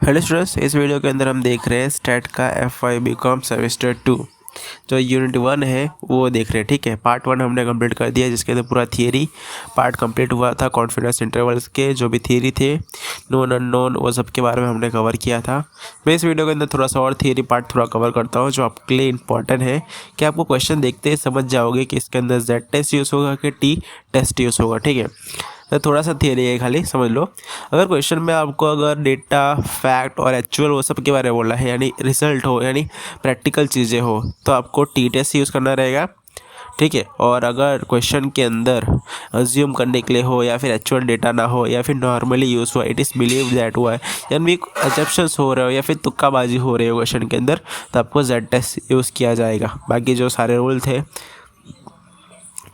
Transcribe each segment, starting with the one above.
Hello students, इस video के अंदर हम देख रहे हैं स्टैट का FY BCom सेमेस्टर 2 जो यूनिट 1 है वो देख रहे हैं। ठीक है, पार्ट 1 हमने कंप्लीट कर दिया जिसके अंदर पूरा थियरी पार्ट कंप्लीट हुआ था। कॉन्फिडेंस इंटरवल्स के जो भी थियरी थे, नोन अननोन, वो सब के बारे में हमने कवर किया था। मैं इस वीडियो के अंदर थोड़ा सा और थियरी पार्ट थोड़ा कवर करता हूँ जो आपके लिए इंपॉर्टेंट है कि आपको क्वेश्चन देखते ही समझ जाओगे कि इसके अंदर Z टेस्ट यूज़ होगा कि T टेस्ट यूज़ होगा। ठीक है, तो थोड़ा सा थियरी है, खाली समझ लो। अगर क्वेश्चन में आपको अगर डेटा, फैक्ट और एक्चुअल वो सब के बारे में बोला है, यानी रिजल्ट हो, यानी प्रैक्टिकल चीज़ें हो, तो आपको टी टेस्ट यूज़ करना रहेगा। ठीक है, और अगर क्वेश्चन के अंदर अज्यूम करने के लिए हो या फिर एक्चुअल डेटा ना हो या फिर नॉर्मली यूज़ हुआ, इट इज़ बिलीव दैट हुआ है, यानी एजप्शंस हो रहे हो या फिर तुक्काबाजी हो रही हो क्वेश्चन के अंदर, तो आपको Z टेस्ट यूज़ किया जाएगा। बाकी जो सारे रूल थे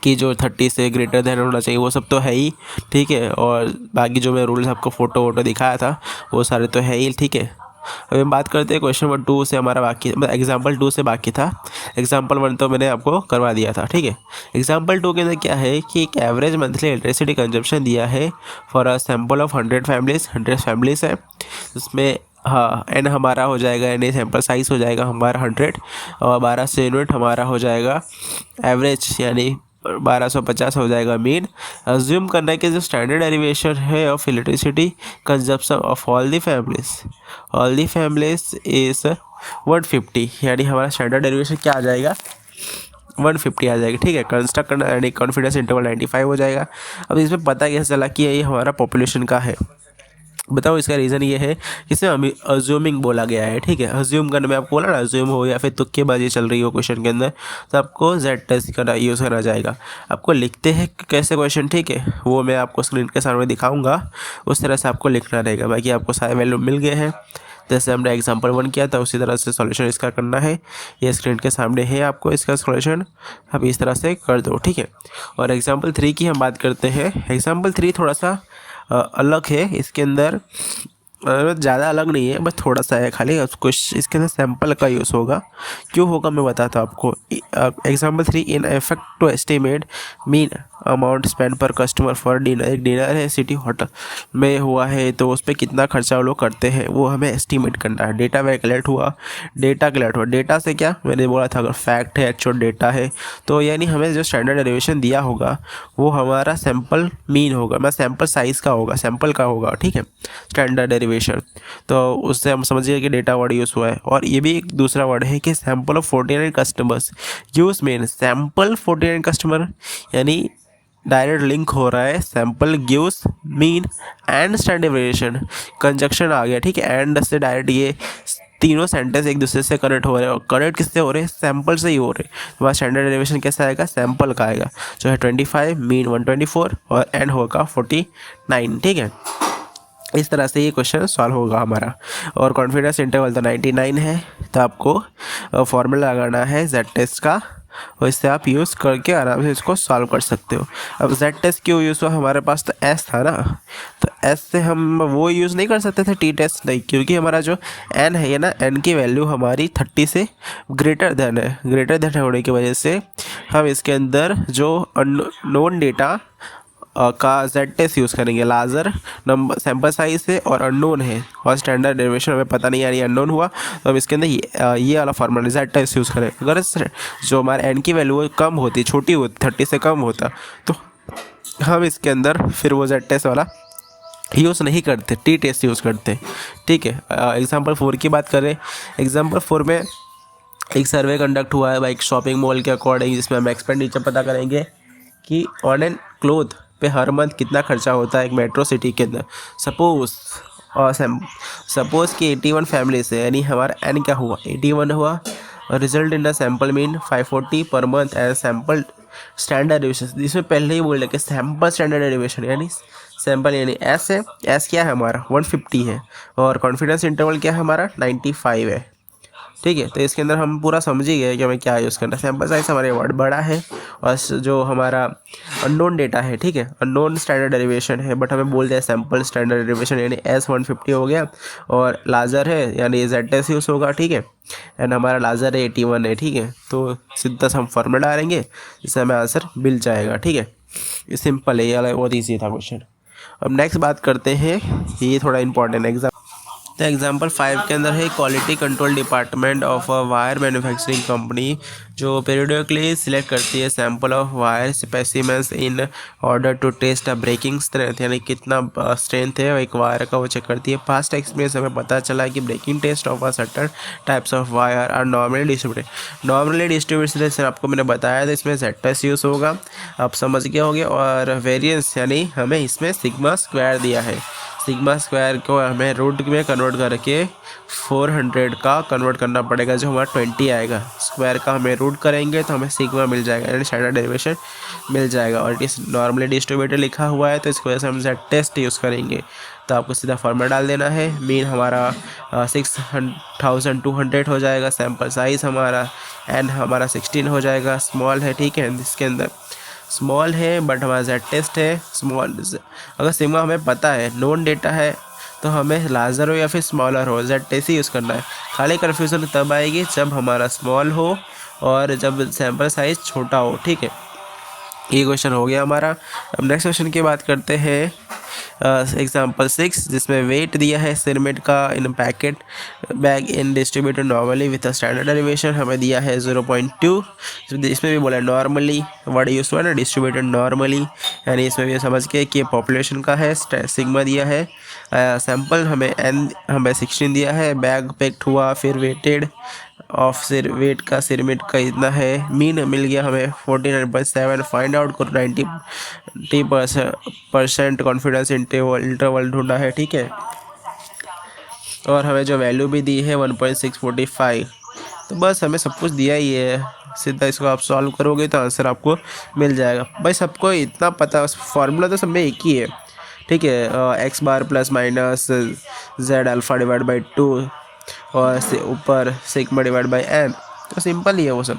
कि जो 30 से ग्रेटर देन होना चाहिए वो सब तो है ही। ठीक है, और बाकी जो मैं रूल्स आपको फ़ोटो वोटो दिखाया था वो सारे तो है ही। ठीक है, अभी हम बात करते हैं क्वेश्चन नंबर 2 से हमारा बाकी, मतलब एग्जाम्पल 2 से बाकी था। एग्जाम्पल 1 तो मैंने आपको करवा दिया था। ठीक है, एग्जाम्पल 2 के अंदर क्या है कि एक एवरेज मंथली इलेक्ट्रिसिटी कंजप्शन दिया है for a sample of 100 families. 100 families है, उसमें हाँ एन हमारा हो जाएगा, यानी सैम्पल साइज़ हो जाएगा हमारा 100 और 1200 यूनिट हमारा हो जाएगा एवरेज, यानी 1250 हो जाएगा मीन। अज्यूम करना है कि जो स्टैंडर्ड डेरिवेशन है of electricity consumption of all the families is 150, यानी हमारा स्टैंडर्ड डेरिवेशन क्या आ जाएगा, 150 आ जाएगी। ठीक है, कंस्ट्रक्ट करना यानी कॉन्फिडेंस इंटरवल 95 हो जाएगा। अब इसमें पता कैसे चला कि ये हमारा पॉपुलेशन का है, बताओ। इसका रीज़न ये है कि इसे अज्यूमिंग बोला गया है। ठीक है, अज्यूम करने में आपको बोला ना, अज्यूम हो या फिर तुक्केबाजी चल रही हो क्वेश्चन के अंदर, तो आपको Z टेस्ट करना यूज़ करना जाएगा। आपको लिखते हैं कैसे क्वेश्चन, ठीक है, वो मैं आपको स्क्रीन के सामने दिखाऊंगा, उस तरह से आपको लिखना रहेगा। बाकी आपको सारे वैल्यू मिल गए हैं, जैसे हमने एग्जाम्पल 1 किया था उसी तरह से सॉल्यूशन इसका करना है। ये स्क्रीन के सामने है, आपको इसका सॉल्यूशन आप इस तरह से कर दो। ठीक है, और एग्जाम्पल 3 की हम बात करते हैं। एग्जाम्पल 3 थोड़ा सा अलग है, इसके अंदर ज़्यादा अलग नहीं है, बस थोड़ा सा है खाली। कुछ इसके अंदर सैंपल का यूज़ होगा, क्यों होगा मैं बताता हूँ आपको। Example 3, in effect to estimate mean amount spend per customer for dinner. एक डिनर है सिटी होटल में हुआ है, तो उस पर कितना खर्चा वो लोग करते हैं वो हमें एस्टिमेट करना है। डेटा में कलेक्ट हुआ, डेटा से क्या मैंने बोला था, अगर फैक्ट है, एक्चुअल डेटा है, तो यानी हमें जो स्टैंडर्ड डेरिवेशन दिया होगा वो हमारा सैंपल मीन होगा, मतलब सैंपल साइज़ का होगा, सैंपल का होगा। ठीक है, स्टैंडर्ड डेरिवेशन, तो उससे हम समझिए कि डेटा वर्ड यूज़ हुआ है। और ये भी एक दूसरा वर्ड है कि sample of 49 customers use mean sample 49 customer, यानी डायरेक्ट लिंक हो रहा है, sample gives mean and standard derivation, conjunction आ गया। ठीक है, एंड से डायरेक्ट ये तीनों सेंटेंस एक दूसरे से कनेक्ट हो रहे हैं, और कनेक्ट किससे हो रहे हैं, सैंपल से ही हो रहे हैं। तो वहाँ स्टैंडर्ड डेरिवेशन कैसा आएगा, सैंपल का आएगा, जो है 25, मीन 124 और एंड होगा 49। ठीक है, इस तरह से ये क्वेश्चन सॉल्व होगा हमारा। और कॉन्फिडेंस इंटरवल तो 99 है, तो आपको फॉर्मूला लगाना है Z टेस्ट का, और इससे आप यूज़ करके आराम से इसको सॉल्व कर सकते हो। अब Z टेस्ट क्यों यूज़ हुआ, हमारे पास तो S था ना, तो S से हम वो यूज़ नहीं कर सकते थे T टेस्ट नहीं, क्योंकि हमारा जो N है ना, N की वैल्यू हमारी 30 से ग्रेटर देन है। ग्रेटर देन होने की वजह से हम इसके अंदर जो नोन डेटा का Z टेस्ट यूज़ करेंगे। लार्जर नंबर सैम्पल साइज है और अननोन है, और स्टैंडर्ड डेरिवेशन हमें पता नहीं, यानी अननोन हुआ, तो हम इसके अंदर ये वाला फॉर्मूला Z टेस्ट यूज़ करें। अगर जो हमारे N की वैल्यू कम होती, छोटी होती, 30 से कम होता, तो हम इसके अंदर फिर वो Z टेस्ट वाला यूज़ नहीं करते, T टेस्ट यूज़ करते। ठीक है, एग्जाम्पल 4 की बात करें। एग्जाम्पल 4 में एक सर्वे कंडक्ट हुआ है एक शॉपिंग मॉल के अकॉर्डिंग, जिसमें हम एक्सपेंडिचर पता करेंगे कि ऑन एंड क्लोथ पे हर मंथ कितना खर्चा होता है एक मेट्रो सिटी के अंदर। सपोज़ कि 81 फैमिलीज है, यानी हमारा एन क्या हुआ, 81 हुआ। Result in the sample mean 540 per month as sample standard derivation. इसमें पहले ही बोल रहे कि सैम्पल स्टैंडर्ड डेरिवेशन, यानी सैम्पल यानी एस है, एस क्या है हमारा 150 है, और कॉन्फिडेंस इंटरवल क्या है हमारा 95 है। ठीक है, तो इसके अंदर हम पूरा समझ ही गए कि हमें क्या यूज़ करना है। सैम्पल साइज हमारे वर्ड बड़ा है, और जो हमारा अननोन डेटा है, ठीक है, अननोन स्टैंडर्ड डेरिवेशन है, बट हमें बोलते हैं सैम्पल स्टैंडर्ड डेरिवेशन, यानी S150 हो गया। और लार्जर है, यानी Z टेस्ट यूज़ होगा। ठीक है, एंड हमारा लार्जर है 81 है। ठीक है, तो सीधा हम फॉर्मूला डालेंगे, जिससे हमें आंसर मिल जाएगा। ठीक है, ये सिंपल है, ये बहुत ईजी था क्वेश्चन। अब नेक्स्ट बात करते हैं, ये थोड़ा इंपॉर्टेंट एग्जाम। तो एग्जांपल 5 के अंदर है quality control department of a wire manufacturing company जो पीरियडिकली सिलेक्ट करती है sample of wire specimens in order to test a breaking strength, यानी कितना स्ट्रेंथ है एक वायर का वो चेक करती है। पास्ट एक्सपीरियंस हमें पता चला है कि breaking test of a certain types of wire are normally distributed. Normally distributed आपको मैंने बताया था, इसमें जेड टेस्ट यूज़ होगा, आप समझ गए होंगे। और वेरिएंस यानी हमें इसमें सिग्मा स्क्वायर दिया है, सिग्मा स्क्वायर को हमें रूट में कन्वर्ट करके 400 का कन्वर्ट करना पड़ेगा, जो हमारा 20 आएगा। स्क्वायर का हमें रूट करेंगे तो हमें सिग्मा मिल जाएगा, यानी स्टैंडर्ड डेरिवेशन मिल जाएगा। और इट इज़ नॉर्मली डिस्ट्रीब्यूटेड लिखा हुआ है तो इसकी वजह से हम जेड टेस्ट यूज़ करेंगे। तो आपको सीधा फॉर्मूला डाल देना है। मीन हमारा 6200 हो जाएगा, सैम्पल साइज़ हमारा एन हमारा 16 हो जाएगा, स्मॉल है, ठीक है। इसके अंदर स्मॉल है बट हमारा जेड टेस्ट है स्मॉल। अगर सिग्मा हमें पता है, नोन डेटा है, तो हमें लार्जर हो या फिर स्मॉलर हो, जेड टेस्ट ही यूज़ करना है। खाली कन्फ्यूज़न तब आएगी जब हमारा स्मॉल हो और जब सैम्पल साइज़ छोटा हो, ठीक है। ये क्वेश्चन हो गया हमारा। अब नेक्स्ट क्वेश्चन की बात करते हैं एग्जाम्पल 6, जिसमें वेट दिया है सिरमेट का in packet bag in distributed normally with a standard derivation, हमें दिया है 0.2। इसमें भी बोला नॉर्मली, वर्ड यूज़ हुआ ना डिस्ट्रीब्यूटेड नॉर्मली, यानी इसमें भी समझ के कि पॉपुलेशन का है, सिग्मा दिया है, सैम्पल हमें एन हमें 16 दिया है, बैग पैक्ड हुआ, फिर वेटेड ऑफ सिर वेट का सिरमेट का इतना है, मीन मिल गया हमें 49.7। फाइंड आउट को 90% कॉन्फिडेंस इंटरवल ढूंढा है, ठीक है। और हमें जो वैल्यू भी दी है 1.645। तो बस हमें सब कुछ दिया ही है, सीधा इसको आप सॉल्व करोगे तो आंसर आपको मिल जाएगा। भाई सबको इतना पता, फार्मूला तो सब में एक ही है, ठीक है। X bar plus minus Z alpha divide by 2 और से ऊपर सिग्मा डिवाइड बाई एन, तो सिंपल ही है वो सब।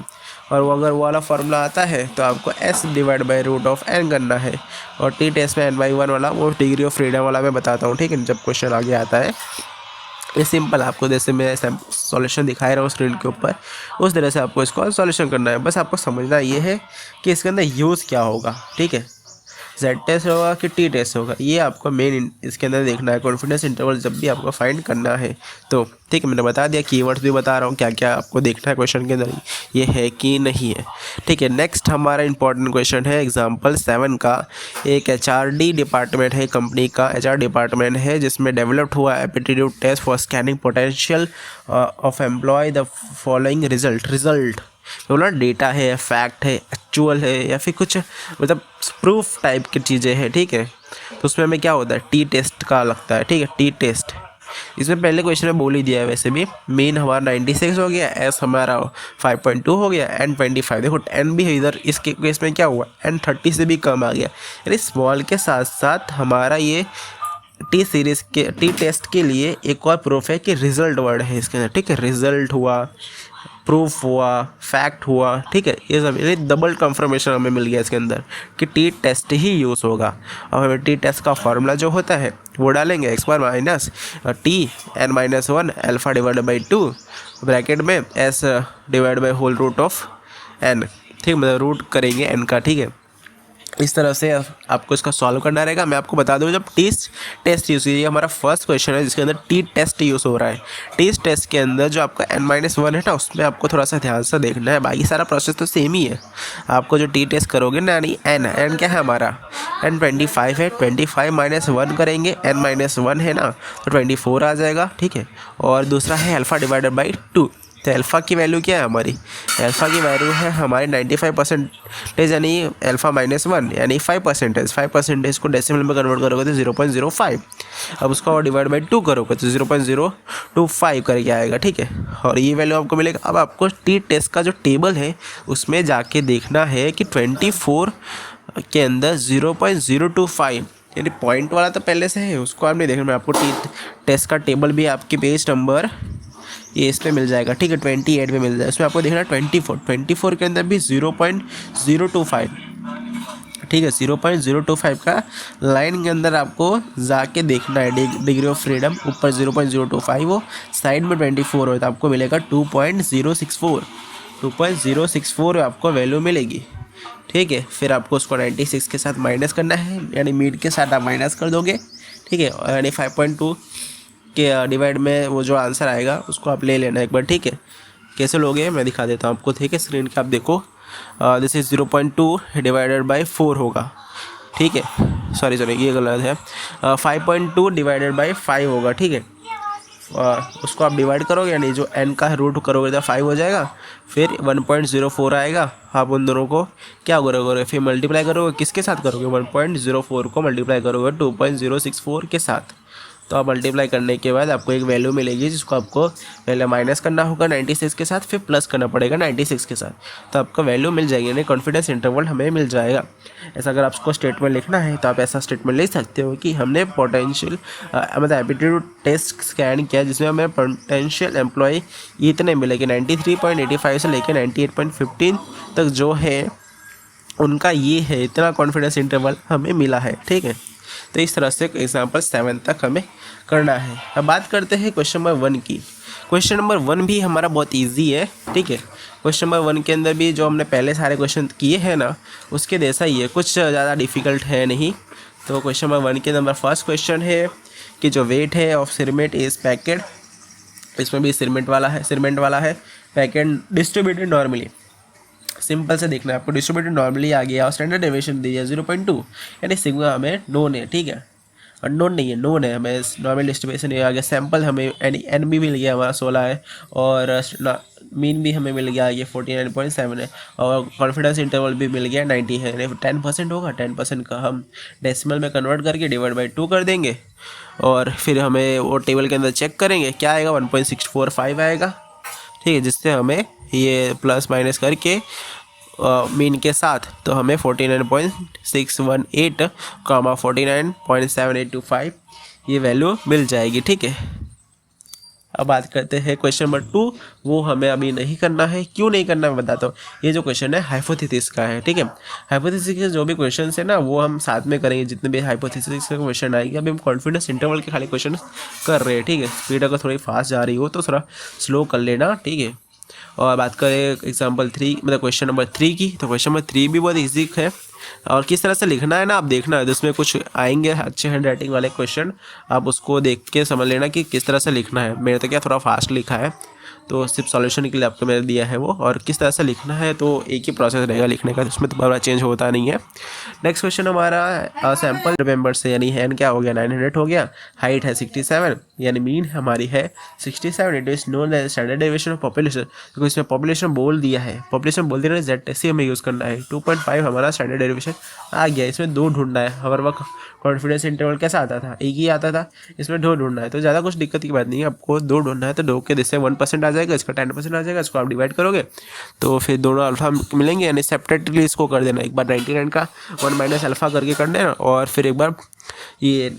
और वो अगर वो वाला फार्मूला आता है तो आपको S divide by root of N करना है। और टी टेस्ट में n/1 वाला वो डिग्री ऑफ फ्रीडम वाला मैं बताता हूँ, ठीक है, जब क्वेश्चन आगे आता है। ये सिंपल आपको जैसे मैं सॉल्यूशन दिखा रहा हूँ स्क्रीन के ऊपर, उस तरह से आपको इसको सॉल्यूशन करना है। बस आपको समझना ये है कि इसके अंदर यूज़ क्या होगा, ठीक है। जेड टेस्ट होगा कि टी टेस्ट होगा, ये आपको मेन इसके अंदर देखना है। कॉन्फिडेंस इंटरवल जब भी आपको फाइंड करना है तो ठीक है, मैंने बता दिया, कीवर्ड्स भी बता रहा हूँ क्या क्या आपको देखना है क्वेश्चन के अंदर, ये है कि नहीं है, ठीक है। नेक्स्ट हमारा इंपॉर्टेंट क्वेश्चन है एग्जाम्पल 7 का। एक HRD डिपार्टमेंट है, कंपनी का HR डिपार्टमेंट है, जिसमें डेवलप्ड हुआ aptitude test for scanning potential of employ the following result बोला डेटा है, फैक्ट है, एक्चुअल है, या फिर कुछ मतलब प्रूफ टाइप की चीज़ें हैं, ठीक है। तो उसमें हमें क्या होता है, टी टेस्ट का लगता है, ठीक है, टी टेस्ट। इसमें पहले क्वेश्चन में बोल ही दिया है वैसे भी। मीन हमारा 96 हो गया, एस हमारा 5.2 हो गया, एन 25। देखो एन भी इधर इसके केस में क्या हुआ, एन 30 से भी कम आ गया, यानी स्मॉल के साथ साथ हमारा ये टी सीरीज़ के टी टेस्ट के लिए एक और प्रूफ है कि रिजल्ट वर्ड है इसके अंदर, ठीक है। रिजल्ट हुआ, प्रूफ हुआ, फैक्ट हुआ, ठीक है, ये सब यानी डबल कंफर्मेशन हमें मिल गया इसके अंदर कि टी टेस्ट ही यूज़ होगा। अब हमें टी टेस्ट का फार्मूला जो होता है वो डालेंगे, X bar minus T n-1 alpha divide by 2 bracket में S divide by whole root of N, ठीक, मतलब रूट करेंगे एन का, ठीक है। इस तरह से आपको इसका सॉल्व करना रहेगा। मैं आपको बता दूं, जब टेस्ट यूज़, ये हमारा फर्स्ट क्वेश्चन है जिसके अंदर टी टेस्ट यूज़ हो रहा है। टेस्ट के अंदर जो आपका n-1 है ना, उसमें आपको थोड़ा सा ध्यान से देखना है, बाकी सारा प्रोसेस तो सेम ही है। आपको जो टी टेस्ट करोगे ना, यानी एन क्या है हमारा, n 25 है, 25 - 1 करेंगे, n-1 है ना तो 24 आ जाएगा, ठीक है। और दूसरा है अल्फ़ा डिवाइडेड बाई 2। तो अल्फ़ा की वैल्यू क्या है हमारी, अल्फ़ा की वैल्यू है हमारी 95%, यानी अल्फ़ा-1 यानी 5%। 5% को डेसिमल में कन्वर्ट करोगे तो 0.05। अब उसको और डिवाइड बाई 2 करोगे तो 0.025 करके आएगा, ठीक है। और ये वैल्यू आपको मिलेगा। अब आपको टी टेस्ट का जो टेबल है उसमें जाके देखना है कि 24 के अंदर 0.025 यानी पॉइंट वाला तो पहले से है, उसको आपने देखना। मैं आपको टी टेस्ट का टेबल भी आपके पेज नंबर ये इस पे मिल जाएगा, ठीक है, 28 पे मिल जाएगा। इसमें आपको देखना 24 के अंदर भी 0.025, ठीक है, 0.025 का लाइन के अंदर आपको जाके देखना है। डिग्री ऑफ फ्रीडम ऊपर 0.025 हो, साइड में 24 हो, तो आपको मिलेगा 2.064 आपको वैल्यू मिलेगी, ठीक है। फिर आपको उसको 96 के साथ माइनस करना है, यानी मीड के साथ आप माइनस कर दोगे, ठीक है। यानी 5.2 के डिवाइड में वो जो आंसर आएगा उसको आप ले लेना एक बार, ठीक है। कैसे लोगे मैं दिखा देता हूँ आपको, ठीक है। स्क्रीन पे आप देखो, दिस इज 0.2 डिवाइडेड बाई 4 होगा, ठीक है। सॉरी ये गलत है, 5.2 डिवाइडेड बाई 5 होगा, ठीक है। उसको आप डिवाइड करोगे यानी जो n का रूट करोगे तो 5 हो जाएगा, फिर 1.04 आएगा। आप उन दोनों को क्या करोगे, फिर मल्टीप्लाई करोगे, किसके साथ करोगे, 1.04 को मल्टीप्लाई करोगे 2.064 के साथ। तो आप मल्टीप्लाई करने के बाद आपको एक वैल्यू मिलेगी जिसको आपको पहले माइनस करना होगा 96 के साथ, फिर प्लस करना पड़ेगा 96 के साथ, तो आपको वैल्यू मिल जाएगी, यानी कॉन्फिडेंस इंटरवल हमें मिल जाएगा। ऐसा अगर आपको स्टेटमेंट लिखना है तो आप ऐसा स्टेटमेंट लिख सकते हो कि हमने पोटेंशियल मतलब एप्टीट्यूड टेस्ट स्कैन किया जिसमें हमें पोटेंशियल एम्प्लॉय इतने मिले कि 93.85 से लेकर 98.15 तक जो है उनका ये है, इतना कॉन्फिडेंस इंटरवल हमें मिला है, ठीक है। तो इस तरह से एग्जाम्पल 7 तक हमें करना है। अब बात करते हैं क्वेश्चन नंबर 1 की। क्वेश्चन नंबर 1 भी हमारा बहुत इजी है, ठीक है। क्वेश्चन नंबर 1 के अंदर भी जो हमने पहले सारे क्वेश्चन किए हैं ना उसके जैसा ही है, कुछ ज़्यादा डिफ़िकल्ट है नहीं। तो क्वेश्चन नंबर 1 के नंबर फर्स्ट क्वेश्चन है कि जो वेट है ऑफ सिरमेंट इज़ पैकेट, इसमें भी सिरमेंट वाला है पैकेट डिस्ट्रीब्यूटेड नॉर्मली। सिंपल से देखना है आपको, डिस्ट्रीब्यूटेड नॉर्मली आ गया और स्टैंडर्ड डेविएशन दी है 0.2, यानी सिग्मा हमें नोन है, ठीक है। और नोन नहीं है, नोन है, हमें नॉर्मल डिस्ट्रीब्यूशन ये आ गया। सैंपल हमें एन भी मिल गया हमारा 16 है, और मीन भी हमें मिल गया ये 49.7 है, और कॉन्फिडेंस इंटरवल भी मिल गया 90 है, 10% होगा। 10% का हम डेसिमल में कन्वर्ट करके डिवाइड बाई 2 कर देंगे, और फिर हमें वो टेबल के अंदर चेक करेंगे क्या आएगा, 1.645 आएगा, ठीक है। जिससे हमें ये प्लस माइनस करके मीन के साथ तो हमें 49.618 कॉमा 49.7825 ये वैल्यू मिल जाएगी, ठीक है। अब बात करते हैं क्वेश्चन नंबर 2। वो हमें अभी नहीं करना है, क्यों नहीं करना मैं बताता हूँ। ये जो क्वेश्चन है हाइपोथेसिस का है, ठीक है। हाइपोथेसिस के जो भी क्वेश्चन है ना वो हम साथ में करेंगे, जितने भी हाइपोथेसिस के क्वेश्चन आएंगे। अभी हम कॉन्फिडेंस इंटरवल के खाली क्वेश्चन कर रहे हैं, ठीक है। स्पीड अगर थोड़ी फास्ट जा रही हो तो थोड़ा स्लो कर लेना, ठीक है। और बात करें एग्जाम्पल 3 मतलब क्वेश्चन नंबर 3 की, तो क्वेश्चन नंबर 3 भी बहुत ईजी है, और किस तरह से लिखना है ना आप देखना है। जिसमें कुछ आएंगे अच्छे हैंड राइटिंग वाले क्वेश्चन, आप उसको देख के समझ लेना कि किस तरह से लिखना है। मेरे तो क्या थोड़ा फास्ट लिखा है, तो सिर्फ सॉल्यूशन के लिए आपको मैंने दिया है वो, और किस तरह से लिखना है तो एक ही प्रोसेस रहेगा लिखने का, उसमें तो बड़ा चेंज होता नहीं है। नेक्स्ट क्वेश्चन हमारा सैम्पल मेंबर से, यानी हैन क्या हो गया 900 हो गया, हाइट है 67, यानी मीन हमारी है 67। It is known as standard deviation of population, तो इसमें पॉपुलेशन बोल दिया है, पॉपुलेशन बोल दिया ZSC हमें यूज़ करना है। 2.5 हमारा स्टैंडर्ड डेविएशन आ गया। इसमें 2 ढूंढना है, हर वक्त कॉन्फिडेंस इंटरवल कैसा आता था, एक ही आता था, इसमें 2 ढूंढना है। तो ज़्यादा कुछ दिक्कत की बात नहीं है, आपको 2 ढूंढना है तो 2 के जिससे 1% आ जाएगा, इसका 10% आ जाएगा, इसको आप डिवाइड करोगे तो फिर दोनों अल्फा मिलेंगे, यानी सेपरेटली इसको कर देना। एक बार 99 का 1 माइनस अल्फा करके कर देना, और फिर एक बार ये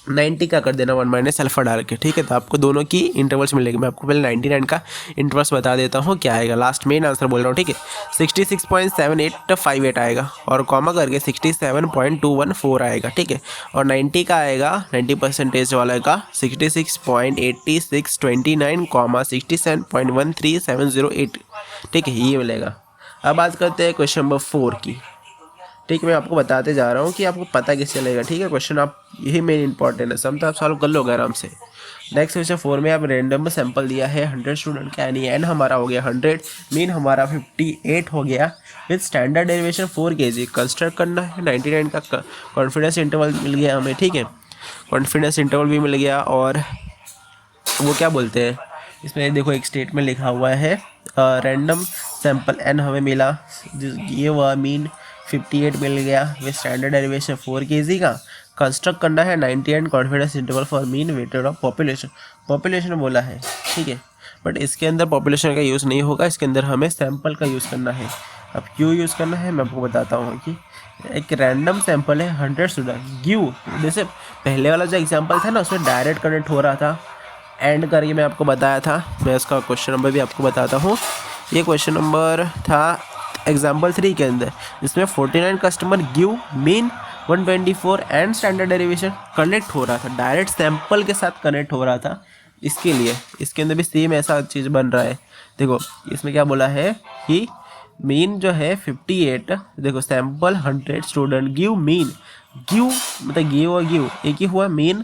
90 का कर देना 1 माइनस अल्फा डाल के, ठीक है। तो आपको दोनों की इंटरवल्स मिलेंगे। मैं आपको पहले 99 का इंटरवल्स बता देता हूँ क्या आएगा, लास्ट मेन आंसर बोल रहा हूँ, ठीक है। 66.7858 आएगा, और कॉमा करके 67.214 आएगा, ठीक है। और 90 का आएगा 90% वाला का 66.8629 कॉमा 67.13708, ठीक है, ये मिलेगा। अब बात करते हैं क्वेश्चन नंबर 4 की, ठीक है। मैं आपको बताते जा रहा हूँ कि आपको पता कैसे चलेगा, ठीक है। क्वेश्चन आप यही मेन इंपॉर्टेंट है, सम तो आप सॉल्व कर लोगे आराम से। नेक्स्ट क्वेश्चन 4 में आप रैंडम सैंपल दिया है 100 स्टूडेंट का, यानी एन हमारा हो गया 100, मीन हमारा 58 हो गया, with standard deviation 4 kg। Construct करना है 99 का कॉन्फिडेंस इंटरवल मिल गया हमें, ठीक है। कॉन्फिडेंस इंटरवल भी मिल गया, और वो क्या बोलते हैं इसमें देखो एक स्टेटमेंट लिखा हुआ है, रैंडम सैंपल एन हमें मिला, ये हुआ मीन 58 मिल गया, विद स्टैंडर्ड डेरिवेशन 4 kg का। कंस्ट्रक्ट करना है 90 and confidence interval for mean weighted of population बोला है, ठीक है। बट इसके अंदर पॉपुलेशन का यूज़ नहीं होगा, इसके अंदर हमें सैंपल का यूज़ करना है। अब क्यों यूज़ करना है मैं आपको बताता हूँ कि एक रैंडम सैंपल है 100 स्टूडेंट गिव, जैसे पहले वाला जो एग्जाम्पल था ना उसमें डायरेक्ट कनेक्ट हो रहा था, एंड करके मैं आपको बताया था। मैं इसका क्वेश्चन नंबर भी आपको बताता हूँ। ये क्वेश्चन नंबर था एग्जाम्पल 3 के अंदर, जिसमें 49 customer give mean 124 and standard derivation connect हो रहा था, डायरेक्ट सैंपल के साथ कनेक्ट हो रहा था। इसके लिए इसके अंदर भी सेम ऐसा चीज़ बन रहा है। देखो इसमें क्या बोला है कि मीन जो है 58, देखो sample 100 student give mean, give मतलब गिव और गिव एक ही हुआ, मीन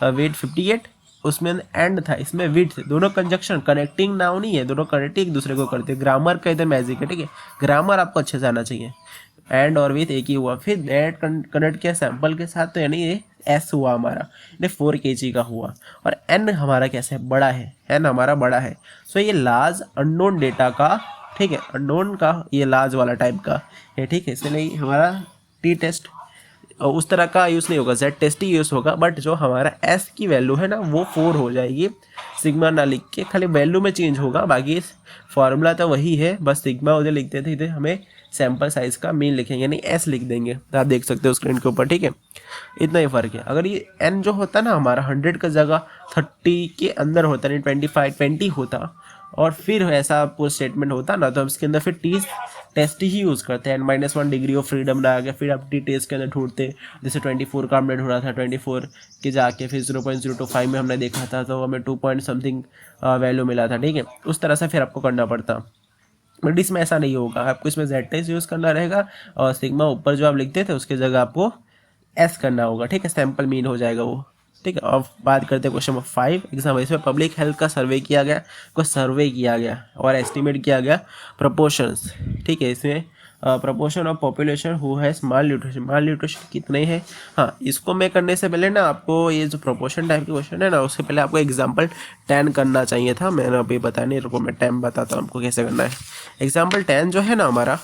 वेट 58 उसमें एंड था, इसमें विथ थे, दोनों कंजक्शन कनेक्टिंग नाउन नहीं है, दोनों कनेक्टिंग एक दूसरे को करते हैं। ग्रामर का इधर मैजिक है, ठीक है, ग्रामर आपको अच्छे से आना चाहिए। एंड और विथ एक ही हुआ, फिर दैट कनेक्ट किया सैंपल के साथ, तो यानी ये एस हुआ हमारा, ये 4 kg का हुआ। और एन हमारा कैसे है, बड़ा है, एन हमारा बड़ा है। सो ये लार्ज अननोन डेटा का, ठीक है, अननोन का ये लार्ज वाला टाइप का है, ठीक है, इसलिए हमारा टी टेस्ट उस तरह का यूज़ नहीं होगा, जेड टेस्ट ही यूज़ होगा। बट जो हमारा एस की वैल्यू है ना वो 4 हो जाएगी, सिग्मा ना लिख के, खाली वैल्यू में चेंज होगा, बाकी फॉर्मूला तो वही है, बस सिग्मा उधर लिखते थे, इधर हमें सैंपल साइज का मीन लिखेंगे, यानी एस लिख देंगे, तो आप देख सकते हो स्क्रीन के ऊपर, ठीक है, इतना ही फ़र्क है। अगर ये एन जो होता ना हमारा 100 का जगह 30 के अंदर होता, नहीं 20 होता, और फिर ऐसा पूरा स्टेटमेंट होता ना, तो हम इसके अंदर फिर टी टेस्ट ही यूज़ करते हैं। -1 डिग्री ऑफ फ्रीडम ना आ गया, फिर आप टी टेस्ट के अंदर ढूंढते, जैसे 24 का हमने ढूंढा था, 24 के जाके फिर 0.025 में हमने देखा था, तो हमें 2 पॉइंट समथिंग वैल्यू मिला था, ठीक है, उस तरह से फिर आपको करना पड़ता। बट इसमें ऐसा नहीं होगा, आपको इसमें जेड टेस्ट यूज़ करना रहेगा, और सिग्मा ऊपर जो आप लिखते थे उसके जगह आपको एस करना होगा, ठीक है, सैंपल मीन हो जाएगा वो, ठीक है। अब बात करते हैं क्वेश्चन नंबर 5 एग्जाम, इसमें पब्लिक हेल्थ का सर्वे किया गया, को सर्वे किया गया और एस्टिमेट किया गया प्रपोर्शंस, ठीक है, इसमें proportion of population who has mall nutrition कितने हैं। हाँ, इसको मैं करने से पहले ना आपको ये जो प्रपोर्शन टाइप के क्वेश्चन है ना, उससे पहले आपको एग्जाम्पल 10 करना चाहिए था, मैंने अभी बताया नहीं, रुको मैं 10 बताता हूँ आपको कैसे करना है। एग्जाम्पल 10 जो है ना हमारा,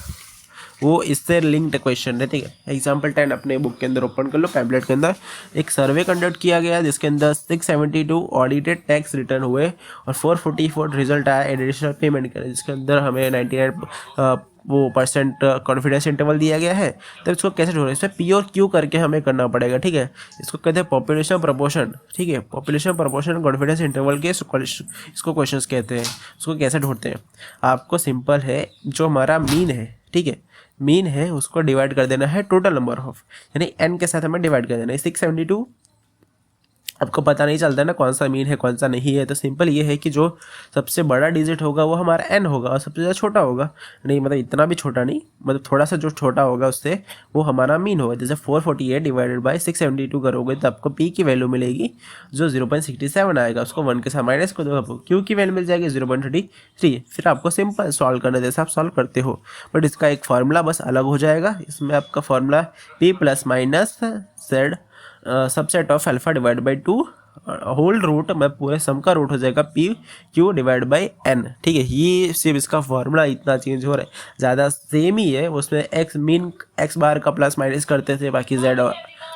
वो इससे लिंक्ड क्वेश्चन है, ठीक है। एग्जाम्पल 10 अपने बुक के अंदर ओपन कर लो, पैम्पलेट के अंदर। एक सर्वे कंडक्ट किया गया जिसके अंदर 672 ऑडिटेड टैक्स रिटर्न हुए और 444 रिजल्ट आया एडिशनल पेमेंट करें, जिसके अंदर हमें 99 वो % कॉन्फिडेंस इंटरवल दिया गया है। तो इसको कैसे ढूंढें, इसमें पी और क्यू करके हमें करना पड़ेगा, ठीक है। इसको कहते हैं पॉपुलेशन प्रपोर्शन, ठीक है, पॉपुलेशन प्रपोर्शन कॉन्फिडेंस इंटरवल के इसको क्वेश्चंस कहते हैं। उसको कैसे ढूंढते हैं, आपको सिंपल है, जो हमारा मीन है, ठीक है, मीन है उसको डिवाइड कर देना है टोटल नंबर ऑफ, यानी n के साथ हमें डिवाइड कर देना है। 672 आपको पता नहीं चलता ना कौन सा मीन है कौन सा नहीं है, तो सिंपल ये है कि जो सबसे बड़ा डिजिट होगा वो हमारा n होगा और सबसे ज़्यादा छोटा होगा, नहीं मतलब इतना भी छोटा नहीं, मतलब थोड़ा सा जो छोटा होगा उससे वो हमारा मीन होगा। जैसे 448 डिवाइडेड बाई 672 करोगे तो आपको p की वैल्यू मिलेगी जो 0.67 आएगा, उसको 1 के साथ माइनस कर दो, आपको q की वैल्यू मिल जाएगी 0.33। फिर आपको सिंपल सॉल्व करने जैसे आप सॉल्व करते हो, बट इसका एक फार्मूला बस अलग हो जाएगा। इसमें आपका formula p ± z subset of alpha divide by 2 whole root में पूरे सम का रूट हो जाएगा P Q divide by N, ठीक है। ये सिर्फ इसका फॉर्मूला इतना चेंज हो रहा है, ज़्यादा सेम ही है। उसमें एक्स मीन एक्स बार का प्लस माइनस करते थे, बाकी Z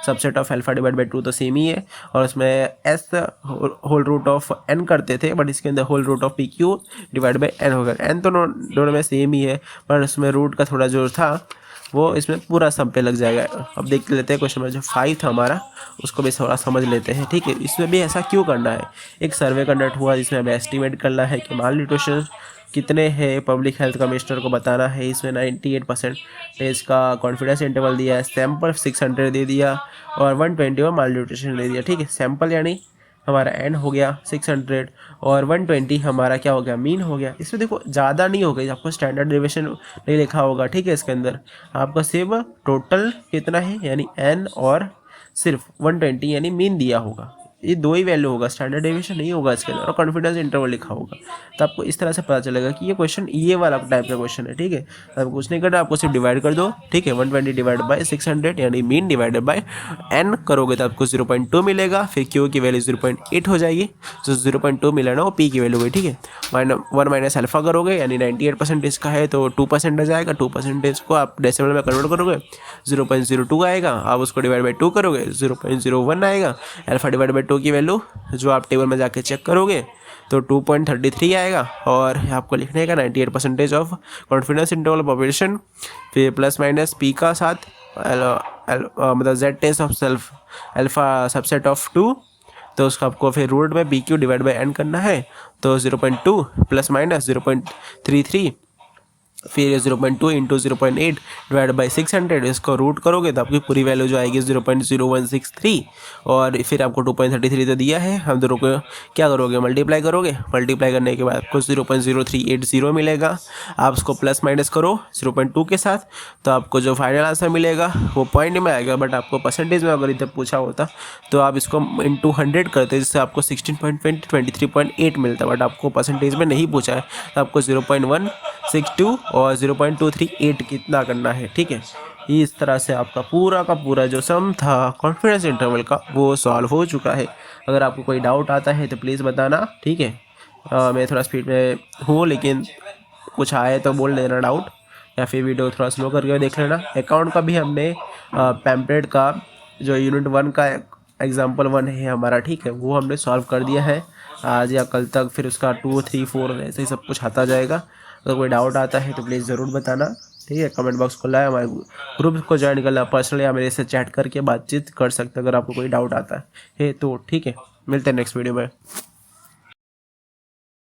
subset of alpha divide by 2 तो सेम ही है, और उसमें S whole root of N करते थे, बट इसके अंदर whole root of P Q divide by N होगा। एन तो दोनों में सेम ही है, पर उसमें रूट का थोड़ा जो था वो इसमें पूरा सम पे लग जाएगा। अब देख लेते हैं क्वेश्चन नंबर जो 5 था हमारा, उसको भी थोड़ा समझ लेते हैं, ठीक है। इसमें भी ऐसा क्यों करना है, एक सर्वे कंडक्ट हुआ जिसमें हमें एस्टिमेट करना है कि माल न्यूट्रिशन कितने हैं, पब्लिक हेल्थ कमिश्नर को बताना है। इसमें 98% का कॉन्फिडेंस इंटरवल दिया है, सैंपल 600 दे दिया और 120 माल न्यूट्रिशन दे दिया, ठीक है। सैंपल यानी हमारा एन हो गया 600 और 120 हमारा क्या हो गया, मीन हो गया। इसमें देखो ज़्यादा नहीं हो गई, आपको स्टैंडर्ड डेविएशन नहीं लिखा होगा, ठीक है। इसके अंदर आपका सिर्फ टोटल कितना है यानी एन और सिर्फ 120 यानी मीन दिया होगा, ये दो ही वैल्यू होगा, स्टैंडर्ड डेविएशन नहीं होगा इसके अंदर, और कॉन्फिडेंस इंटरवल लिखा होगा। तो आपको इस तरह से पता चलेगा कि ये क्वेश्चन ये वाला टाइप का क्वेश्चन है, ठीक है। आपको कुछ नहीं करना, आपको सिर्फ डिवाइड कर दो, ठीक है। 120 डिवाइड बाई 600 यानी मीन डिवाइडेड बाई एन करोगे तो आपको 0.2 मिलेगा, फिर क्यू की वैल्यू 0.8 हो जाएगी, जो 0.2 मिला ना वो पी की वैल्यू हुई, ठीक है। 1 माइनस अल्फा करोगे यानी 98% इसका है तो 2% आ जाएगा, 2% को आप डेसिमल में कन्वर्ट करोगे 0.02 आएगा, आप उसको डिवाइड बाई 2 करोगे 0.01 आएगा। अल्फा डिवाइड बाई 2 की वैल्यू जो आप टेबल में जाके चेक करोगे तो 2.33 आएगा, और आपको लिखने का 98% ऑफ कॉन्फिडेंस इंटरवल पॉपुलेशन, फिर प्लस माइनस पी का साथ मतलब Z test of self alpha subset of 2, तो उसका आपको फिर रूट में P Q divide by N करना है, तो 0.2 प्लस माइनस 0.33 फिर 0.2 इंटू 0.8 डिवाइड बाई 600, इसको रूट करोगे तो आपकी पूरी वैल्यू जो आएगी 0.0163, और फिर आपको 2.33 तो दिया है, हम दोनों को क्या करोगे, मल्टीप्लाई करोगे। मल्टीप्लाई करने के बाद आपको 0.0380 मिलेगा। आप उसको प्लस माइनस करो 0.2 के साथ, तो आपको जो फाइनल आंसर मिलेगा वो पॉइंट में आएगा, बट आपको परसेंटेज में अगर इधर पूछा होता तो आप इसको इंटू 100 करते, जिससे आपको 16.23.8 मिलता, बट आपको परसेंटेज में नहीं पूछा है, तो आपको 0.162 और 0.238 कितना करना है, ठीक है। इस तरह से आपका पूरा का पूरा जो सम था कॉन्फिडेंस इंटरवल का वो सॉल्व हो चुका है। अगर आपको कोई डाउट आता है तो प्लीज़ बताना, ठीक है। मैं थोड़ा स्पीड में हूँ, लेकिन कुछ आए तो बोल देना डाउट, या फिर वीडियो थोड़ा स्लो करके देख लेना। अकाउंट का भी हमने पैम्पलेट का जो यूनिट 1 का एग्जाम्पल 1 है हमारा, ठीक है, वो हमने सॉल्व कर दिया है आज या कल तक। फिर उसका 2, 3, 4 ऐसे ही सब कुछ आता जाएगा। अगर कोई डाउट आता है तो प्लीज़ ज़रूर बताना, ठीक है। कमेंट बॉक्स खुला है, हमारे ग्रुप को ज्वाइन करना, पर्सनली या मेरे से चैट करके बातचीत कर सकते हैं अगर आपको कोई डाउट आता है तो, ठीक है। मिलते हैं नेक्स्ट वीडियो में।